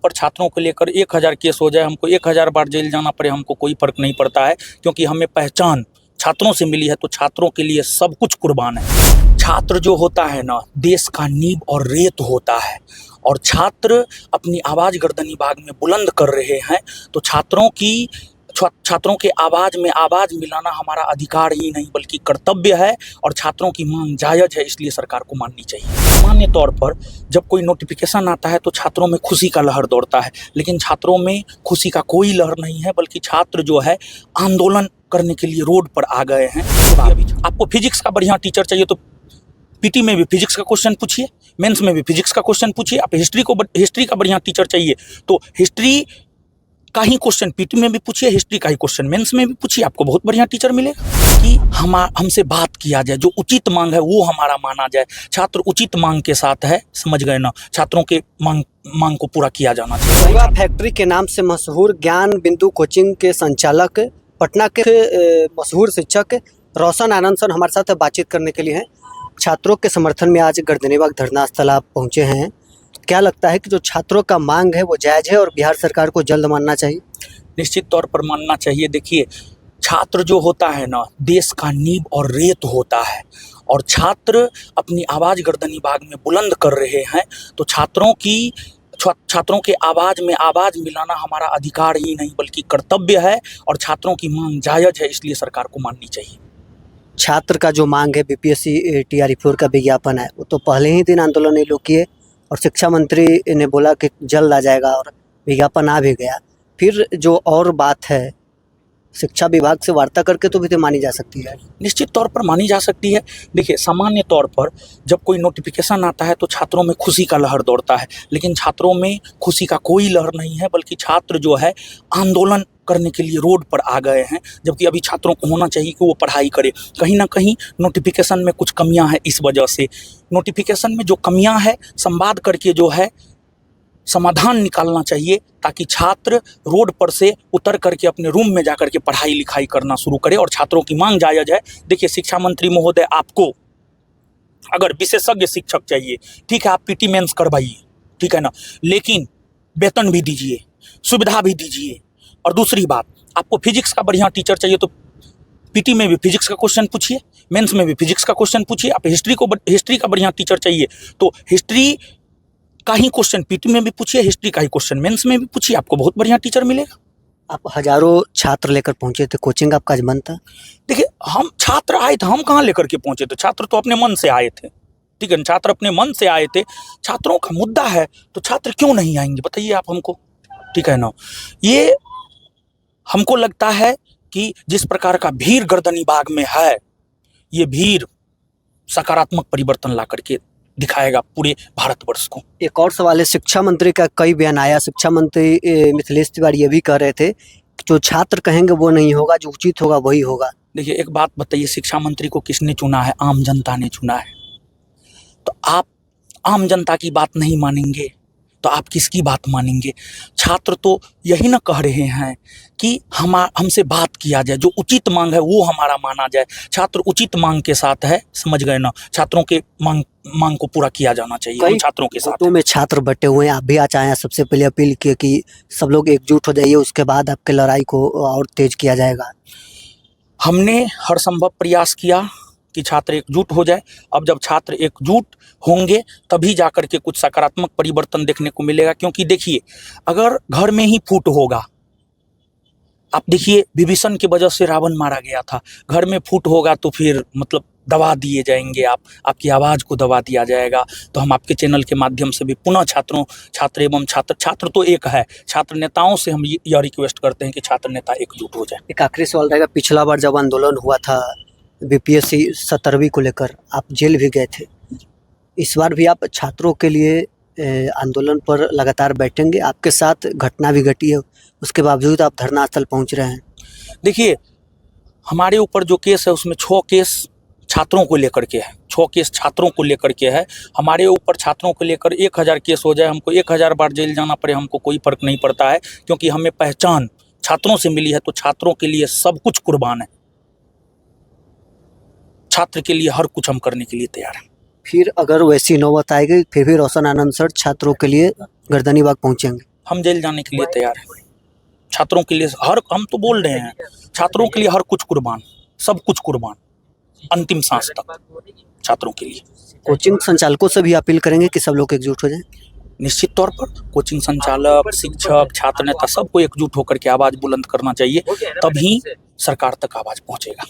ऊपर छात्रों को लेकर 1000 केस हो जाए, हमको 1000 बार जेल जाना पड़े, हमको कोई फर्क नहीं पड़ता है, क्योंकि हमें पहचान छात्रों से मिली है, तो छात्रों के लिए सब कुछ कुर्बान है। छात्र जो होता है ना, देश का नींव और रेत होता है, और छात्र अपनी आवाज़ गर्दनी बाग में बुलंद कर रहे हैं, तो छात्रों के आवाज़ में आवाज़ मिलाना हमारा अधिकार ही नहीं बल्कि कर्तव्य है, और छात्रों की मांग जायज़ है, इसलिए सरकार को माननी चाहिए। सामान्य तौर पर जब कोई नोटिफिकेशन आता है तो छात्रों में खुशी का लहर दौड़ता है, लेकिन छात्रों में खुशी का कोई लहर नहीं है, बल्कि छात्र जो है आंदोलन करने के लिए रोड पर आ गए हैं। आपको फिजिक्स का बढ़िया टीचर चाहिए तो पीटी में भी फिजिक्स का क्वेश्चन पूछिए, मेंस में भी फिजिक्स का क्वेश्चन पूछिए। आप हिस्ट्री का बढ़िया टीचर चाहिए तो हिस्ट्री का ही क्वेश्चन पीटी में भी पूछिए, हिस्ट्री का ही क्वेश्चन मेंस में भी पूछिए, आपको बहुत बढ़िया टीचर मिलेगा। कि हमसे बात किया जाए, जो उचित मांग है वो हमारा माना जाए। छात्र उचित मांग के साथ है, समझ गए ना, छात्रों के मांग को पूरा किया जाना चाहिए। गंगा फैक्ट्री के नाम से मशहूर ज्ञान बिंदु कोचिंग के संचालक, पटना के मशहूर शिक्षक रोशन आनंद सर हमारे साथ बातचीत करने के लिए हैं। छात्रों के समर्थन में आज गर्दनीबाग धरना स्थल आप पहुंचे हैं। क्या लगता है कि जो छात्रों का मांग है वो जायज़ है और बिहार सरकार को जल्द मानना चाहिए? निश्चित तौर पर मानना चाहिए। देखिए, छात्र जो होता है ना, देश का नींव और रेत होता है, और छात्र अपनी आवाज़ गर्दनी बाग में बुलंद कर रहे हैं, तो छात्रों के आवाज़ में आवाज़ मिलाना हमारा अधिकार ही नहीं बल्कि कर्तव्य है, और छात्रों की मांग जायज़ है, इसलिए सरकार को माननी चाहिए। छात्र का जो मांग है बीपीएससी TRE4 का विज्ञापन है, वो तो पहले ही दिन आंदोलन ये लोग किए और शिक्षा मंत्री ने बोला कि जल्द आ जाएगा और विज्ञापन आ भी गया। फिर जो और बात है, शिक्षा विभाग से वार्ता करके तो भी तो मानी जा सकती है। निश्चित तौर पर मानी जा सकती है। देखिए, सामान्य तौर पर जब कोई नोटिफिकेशन आता है तो छात्रों में खुशी का लहर दौड़ता है, लेकिन छात्रों में खुशी का कोई लहर नहीं है, बल्कि छात्र जो है आंदोलन करने के लिए रोड पर आ गए हैं। जबकि अभी छात्रों को होना चाहिए कि वो पढ़ाई करे। कहीं ना कहीं नोटिफिकेशन में कुछ कमियां हैं, इस वजह से नोटिफिकेशन में जो कमियां हैं संवाद करके जो है समाधान निकालना चाहिए, ताकि छात्र रोड पर से उतर करके अपने रूम में जाकर के पढ़ाई लिखाई करना शुरू करे, और छात्रों की मांग जायज़ है। देखिए, शिक्षा मंत्री महोदय, आपको अगर विशेषज्ञ शिक्षक चाहिए, ठीक है, आप पीटी मेंस करवाइए, ठीक है ना, लेकिन वेतन भी दीजिए, सुविधा भी दीजिए। और दूसरी बात, आपको फिजिक्स का बढ़िया टीचर चाहिए तो पीटी में भी फिजिक्स का क्वेश्चन पूछिए, मेंस में भी फिजिक्स का क्वेश्चन पूछिए। आप हिस्ट्री का बढ़िया टीचर चाहिए तो हिस्ट्री का ही क्वेश्चन पीटी में भी पूछिए, हिस्ट्री का ही क्वेश्चन मेंस में भी पूछिए, आपको बहुत बढ़िया टीचर मिलेगा। आप हजारों छात्र लेकर पहुंचे थे, कोचिंग आपका आज बंद था। देखिए, हम छात्र आए थे, हम कहाँ लेकर के पहुंचे थे? छात्र तो अपने मन से आए थे, ठीक है ना, छात्र अपने मन से आए थे। छात्रों का मुद्दा है तो छात्र क्यों नहीं आएंगे, बताइए आप हमको, ठीक है ना। ये हमको लगता है कि जिस प्रकार का भीड़ गर्दनी बाग में है, ये भीड़ सकारात्मक परिवर्तन ला करके दिखाएगा पूरे भारतवर्ष को। एक और सवाल है, शिक्षा मंत्री का कई बयान आया। शिक्षा मंत्री मिथिलेश तिवारी ये भी कह रहे थे कि जो छात्र कहेंगे वो नहीं होगा, जो उचित होगा वही होगा। देखिए, एक बात बताइए, शिक्षा मंत्री को किसने चुना है? आम जनता ने चुना है। तो आप आम जनता की बात नहीं मानेंगे तो आप किसकी बात मानेंगे? छात्र तो यही ना कह रहे हैं कि हमसे बात किया जाए, जो उचित मांग है वो हमारा माना जाए। छात्र उचित मांग के साथ है, समझ गए ना, छात्रों के मांग को पूरा किया जाना चाहिए। हम छात्रों के साथ में छात्र बटे हुए हैं, आप भी आज आए। सबसे पहले अपील की कि सब लोग एकजुट हो जाइए, उसके बाद आपके लड़ाई को और तेज किया जाएगा। हमने हर संभव प्रयास किया कि छात्र एकजुट हो जाए। अब जब छात्र एकजुट होंगे तभी जाकर के कुछ सकारात्मक परिवर्तन देखने को मिलेगा। क्योंकि देखिए, अगर घर में ही फूट होगा, आप देखिए विभीषण की वजह से रावण मारा गया था, घर में फूट होगा तो फिर मतलब दबा दिए जाएंगे, आपकी आवाज़ को दबा दिया जाएगा। तो हम आपके चैनल के माध्यम से भी पुनः छात्र तो एक है, छात्र नेताओं से हम यह रिक्वेस्ट करते हैं कि छात्र नेता एकजुट हो जाए। एक आखिरी सवाल रहेगा, पिछला बार जब आंदोलन हुआ था बीपीएससी 17वीं को लेकर, आप जेल भी गए थे। इस बार भी आप छात्रों के लिए आंदोलन पर लगातार बैठेंगे? आपके साथ घटना भी घटी है, उसके बावजूद आप धरना स्थल पहुंच रहे हैं। देखिए, हमारे ऊपर जो केस है उसमें 6 केस छात्रों को लेकर के है, 6 केस छात्रों को लेकर के है। हमारे ऊपर छात्रों को लेकर 1000 केस हो जाए, हमको 1000 बार जेल जाना पड़े, हमको कोई फर्क नहीं पड़ता है, क्योंकि हमें पहचान छात्रों से मिली है, तो छात्रों के लिए सब कुछ कुर्बान है। छात्र के लिए हर कुछ हम करने के लिए तैयार हैं। फिर अगर वैसी नौबत आएगी फिर भी रोशन आनंद सर छात्रों के लिए गर्दनीबाग पहुंचेंगे? हम जेल जाने के लिए तैयार हैं। छात्रों के लिए हम तो बोल रहे हैं, छात्रों के लिए हर कुछ कुर्बान, सब कुछ कुर्बान, अंतिम सांस तक छात्रों के लिए। कोचिंग संचालकों से भी अपील करेंगे कि सब लोग एकजुट हो जाएं। निश्चित तौर पर कोचिंग संचालक, शिक्षक, छात्र नेता सबको एकजुट होकर के आवाज बुलंद करना चाहिए, तभी सरकार तक आवाज पहुंचेगा।